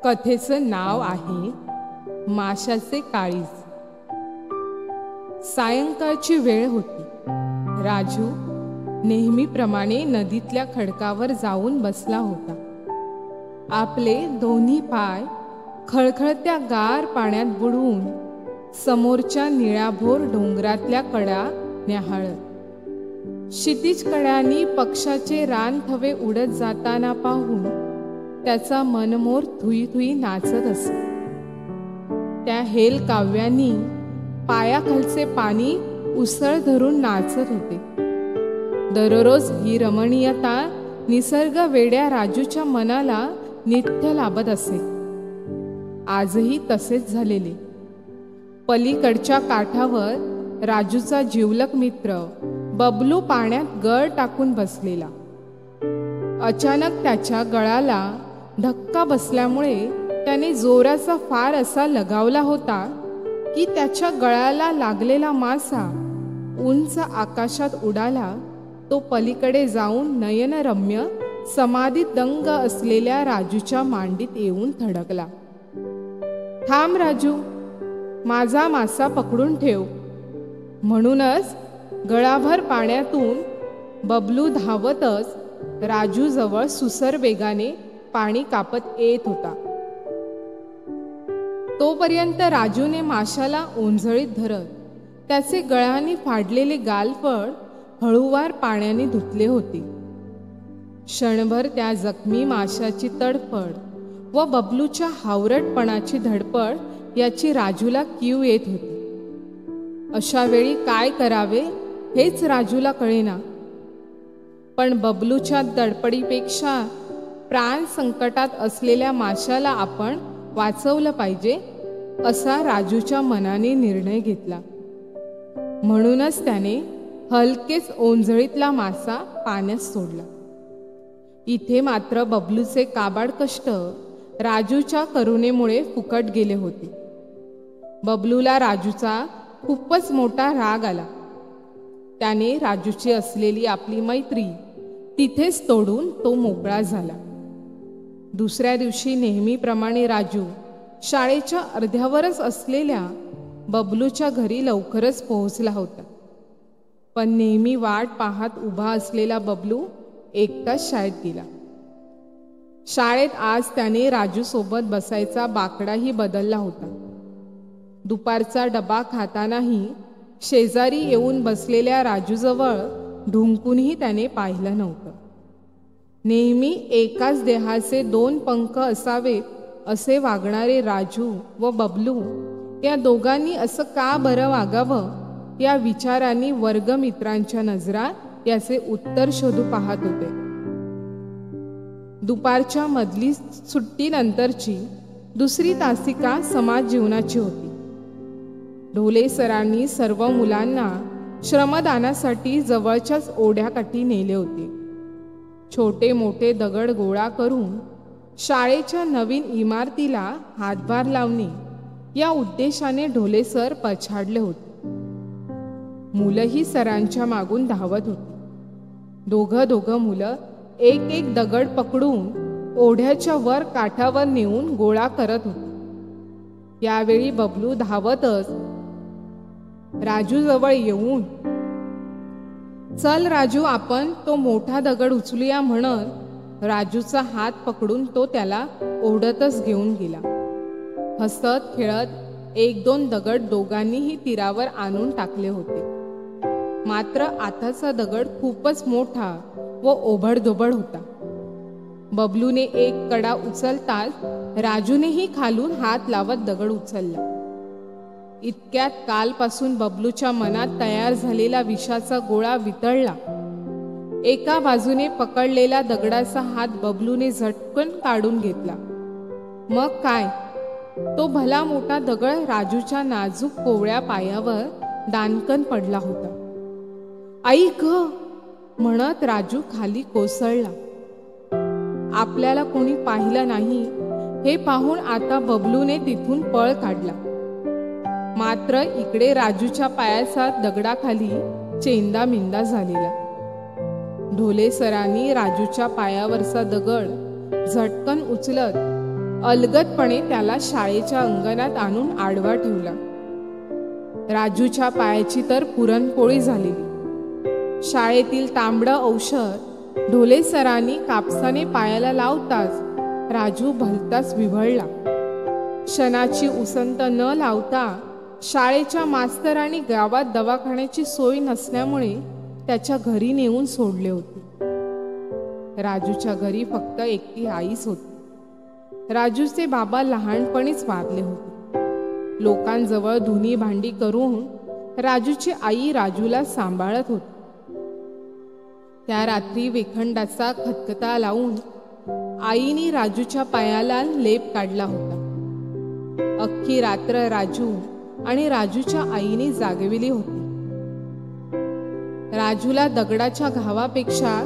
कथेचं नाव आहे माशाचे काळीज. सायंकाळची वेळ होती. राजू नेहमीप्रमाणे नदीतल्या खडकावर जाऊन बसला होता. आपले दोन्ही पाय खळखळत्या गार पाण्यात बुडवून समोरच्या निळाभोर डोंगरातल्या कडा न्याहाळत. क्षितिज कड्यांनी पक्षाचे रानथवे उडत जाताना पाहून त्याचा मनमोर थुई थुई नाचत असे. त्या हेल काव्यांनी पायाखालचे पाणी उसळ धरून नाचत होते. दररोज ही रमणीयता निसर्ग वेड्या राजूच्या मनाला नित्य लाभत असे. आजही तसेच झालेले. पलीकडच्या काठावर राजूचा जिवलग मित्र बबलू पाण्यात गळ टाकून बसलेला. अचानक त्याच्या गळाला धक्का बसल्यामुळे त्याने जोराचा फार असा लगावला होता की त्याच्या गळाला लागलेला मासा उंच आकाशात उडाला. तो पलीकडे जाऊन नयनरम्य समाधीत दंग असलेल्या राजूच्या मांडीत येऊन थडकला. थांब राजू, माझा मासा पकडून ठेव. म्हणूनच गळाभर पाण्यातून बबलू धावतच राजू जवळ सुसर वेगाने पाणी कापत येत होता. तोपर्यंत राजूने माशाला ओंजळीत धरत त्याचे गळ्याने फाडलेले गालफड हळूवार पाण्याने धुतले होते. क्षणभर त्या जखमी माशाची तडफड व बबलूच्या हावरटपणाची धडपड याची राजूला कीव येत होती. अशा वेळी काय करावे हेच राजूला कळेना. पण बबलूच्या दडपडीपेक्षा प्राण संकटात असलेल्या माशाला आपण वाचवलं पाहिजे असा राजूच्या मनाने निर्णय घेतला. म्हणूनच त्याने हलकेच ओंजळीतला मासा पाण्यात सोडला. इथे मात्र बबलूचे काबाड कष्ट राजूच्या करुणेमुळे फुकट गेले होते. बबलूला राजूचा खूपच मोठा राग आला. त्याने राजूची असलेली आपली मैत्री तिथेच तोडून तो मोकळा झाला. दुसऱ्या दिवशी नेहमीप्रमाणे राजू शाळेच्या अर्ध्यावरच असलेल्या बबलूच्या घरी लवकरच पोहोचला होता. पण नेहमी वाट पाहत उभा असलेला बबलू एकटाच शाळेत गेला. शाळेत आज त्याने राजू सोबत बसायचा बाकडाही बदलला होता. दुपारचा डबा खातानाही शेजारी येऊन बसलेल्या राजूजवळ ढुंकूनही त्याने पाहिलं नव्हतं. नेहमी एकाच देहाचे दोन पंख असावेत असे वागणारे राजू व बबलू या दोघांनी असं का बरं वागावं या विचारांनी वर्गमित्रांच्या नजरा याचे उत्तर शोधू पाहत होते. दुपारच्या मधली सुट्टीनंतरची दुसरी तासिका समाज जीवनाची होती. ढोले सरांनी सर्व मुलांना श्रमदानासाठी जवळच्याच ओढ्याकाठी नेले होते. छोटे मोठे दगड गोळा करून शाळेच्या नवीन इमारतीला हातभार लावणे या उद्देशाने ढोले सर पछाडले होते. मुलंही सरांच्या मागून धावत होती. दोघं मुलं एक एक दगड पकडून ओढ्याच्या वर काठावर नेऊन गोळा करत होते. यावेळी बबलू धावतच राजू जवळ येऊन, चल राजू, आपण तो मोठा दगड उचलूया म्हणत राजूचा हात पकडून तो त्याला ओढतच घेऊन गेला. हसत खेळत एक दोन दगड दोघांनीही तीरावर आणून टाकले होते. मात्र आताचा दगड खूपच मोठा व ओबडधोबड होता. बबलूने एक कडा उचलताच राजूनेही खालून हात लावत दगड उचलला. इतक्यात कालपासून बबलूच्या मनात तयार झालेला विषाचा गोळा वितळला. एका बाजूने पकडलेला दगडाचा हात बबलूने झटकन काढून घेतला. मग काय, तो भला मोठा दगड राजूच्या नाजूक कोवळ्या पायावर दानकन पडला होता. आई ग म्हणत राजू खाली कोसळला. आपल्याला कोणी पाहिलं नाही हे पाहून आता बबलूने तिथून पळ काढला. मात्र इकडे राजूच्या पायाचा दगडाखाली चेंदा मिंदा झालेला. ढोले सरांनी राजूच्या पायावरचा दगड झटकन उचलत अलगदपणे त्याला शाळेच्या अंगणात आणून आडवा ठेवला. राजूच्या पायाची तर पुरणपोळी झालेली. शाळेतील तांबडं औषध ढोले सरांनी कापसाने पायाला लावताच राजू भलताच विव्हळला. क्षणाची उसंत न लावता शाळेच्या मास्तरांनी गावात दवाखान्याची सोय नसल्यामुळे त्याच्या घरी नेऊन सोडले होते. राजूच्या घरी फक्त एकटी आईच होती. राजूचे बाबा लहानपणीच वारले होते. लोकांजवळ धुनी भांडी करून राजूची आई राजूला सांभाळत होती. त्या रात्री वेखंडाचा खतखता लावून आईने राजूच्या पायाला लेप काढला होता. अख्खी रात्र राजू आणि राजूच्या आईने जागविली होती. राजूला दगडाच्या घावापेक्षा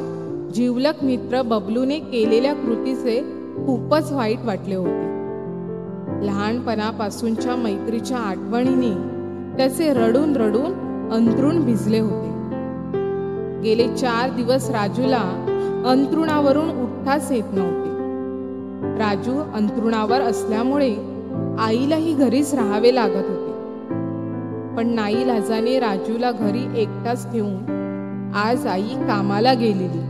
जिवलग मित्र बबलूने केलेल्या कृतीचे खूपच वाईट वाटले होते. लहानपणापासूनच्या मैत्रीच्या आठवणीने त्याचे रडून रडून अंथरूण भिजले होते. गेले 4 दिवस राजूला अंथरुणावरून उठताच येत नव्हते. राजू अंथरुणावर असल्यामुळे आईलाही घरीच राहावे लागत होते. पण नाईलाजाने राजूला घरी एकटाच ठेवून आज आई कामाला गेलेली.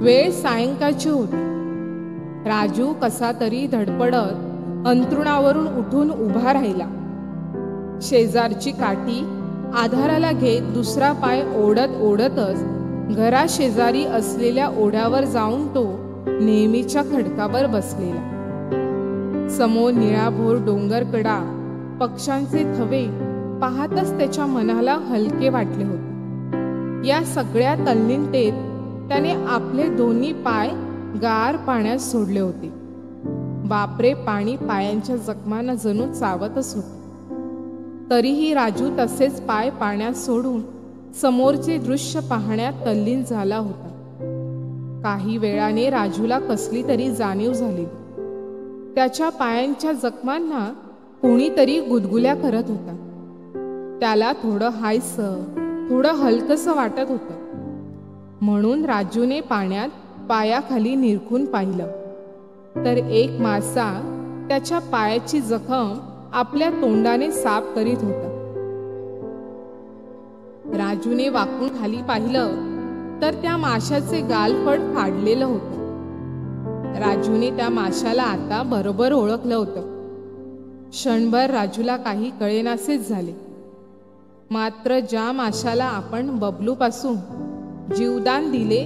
वेळ सायंकाळची होती. राजू कसा तरी धडपडत अंथरुणावरून उठून उभा राहिला. शेजारची काठी आधाराला घेत दुसरा पाय ओढत ओढतच घराशेजारी असलेल्या ओढ्यावर जाऊन तो नेहमीच्या खडकावर बसलेला. समोर निळाभोर डोंगरकडा, पक्ष्यांचे थवे पाहतच त्याच्या मनाला हलके वाटले होते. या सगळ्या तल्लीनतेत त्याने आपले दोन्ही पाय गार पाण्यात सोडले होते. बापरे, पाणी पायांच्या जखमांना जणू चावतच होते. तरीही राजू तसेच पाय पाण्यात सोडून समोरचे दृश्य पाहण्यात तल्लीन झाला होता. काही वेळाने राजूला कसली तरी जाणीव झाली. त्याच्या पायांच्या जखमांना कोणीतरी गुदगुल्या करत होता. त्याला थोडं हायसं, थोडं हलकसं वाटत होतं. म्हणून राजूने पाण्यात पायाखाली निरखून पाहिलं तर एक मासा त्याच्या पायाची जखम आपल्या तोंडाने साफ करीत होता. राजूने वाकून खाली पाहिलं तर त्या माशाचे गालफड फाडलेलं होतं. राजूने त्या माशाला आता बरोबर ओळखलं होतं. क्षणभर राजूला काही कळेनासेच झाले. मात्र ज्या माशाला आपण बबलूपासून जीवदान दिले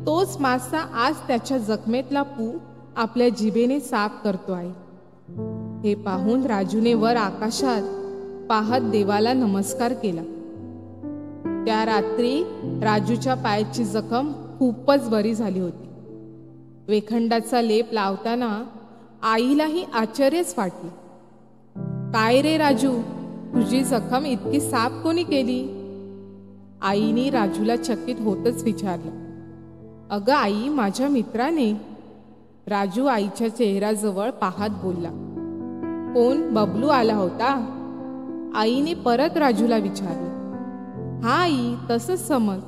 तोच मासा आज त्याच्या जखमेतला पू आपल्या जिभेने साफ करतो आहे. हे पाहून राजूने वर आकाशात पाहत देवाला नमस्कार केला. त्या रात्री राजूच्या पायाची जखम खूपच बरी झाली होती. वेखंडाचा लेप लावताना आईलाही आश्चर्यच वाटले. काय रे राजू, तुझी जखम इतकी साफ कोणी केली? आईने राजूला चकित होतच विचारलं. अगं आई, माझ्या मित्राने. राजू आईच्या चेहऱ्याजवळ पाहत बोलला. कोण, बबलू आला होता? आईने परत राजूला विचारलं. हा आई, तसंच समज.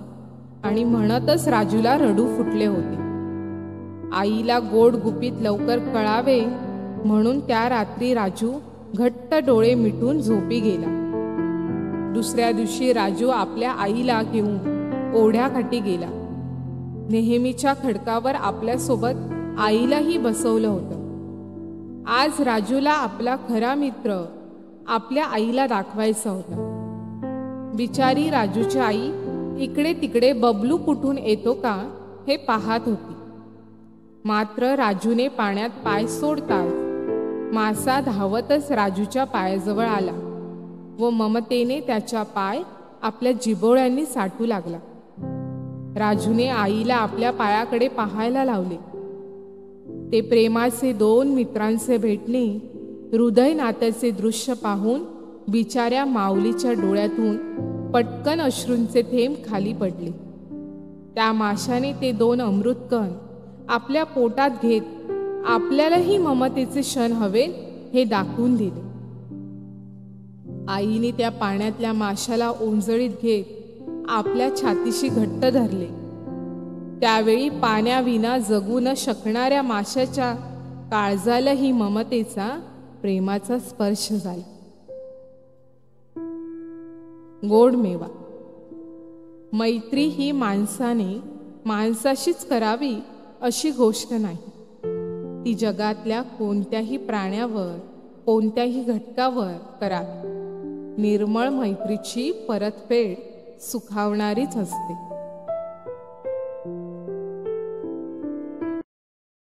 आणि म्हणतच राजूला रडू फुटले होते. आईला गोड गुपित लवकर कळावे म्हणून त्या रात्री राजू घट्ट डोळे मिटून झोपी गेला. दुसऱ्या दिवशी राजू आपल्या आईला घेऊन ओढ्याकाठी गेला. नेहमीच्या खडकावर आपल्यासोबत आईलाही बसवलं होतं. आज राजूला आपला खरा मित्र आपल्या आईला दाखवायचा होता. बिचारी राजूची आई इकडे तिकडे बबलू कुठून येतो का हे पाहत होती. मात्र राजूने पाण्यात पाय सोडताच मासा धावतच राजूच्या पायाजवळ आला व ममतेने त्याच्या पाय आपल्या जिभोळ्यांनी साठू लागला. राजूने आईला आपल्या पायाकडे पाहायला लावले. ते प्रेमाचे 2 मित्रांचे भेटणे, हृदय नात्याचे दृश्य पाहून बिचाऱ्या माऊलीच्या डोळ्यातून पटकन अश्रूंचे थेंब खाली पडले. त्या माशाने ते 2 अमृतकण आपल्या पोटात घेत आपल्यालाही ममतेचे क्षण हवे हे दाखवून दिले. आईने त्या पाण्यातल्या माशाला ओंजळीत घेत आपल्या छातीशी घट्ट धरले. त्यावेळी पाण्याविना जगू न शकणाऱ्या माशाच्या काळजालाही ममतेचा प्रेमाचा स्पर्श झाला. गोड मेवा. मैत्री ही माणसाने माणसाशीच करावी अशी गोष्ट नाही. ती जगातल्या कोणत्याही प्राण्यावर, कोणत्याही घटकावर करावी. निर्मळ मैत्रीची परतफेड सुखावणारीच असते.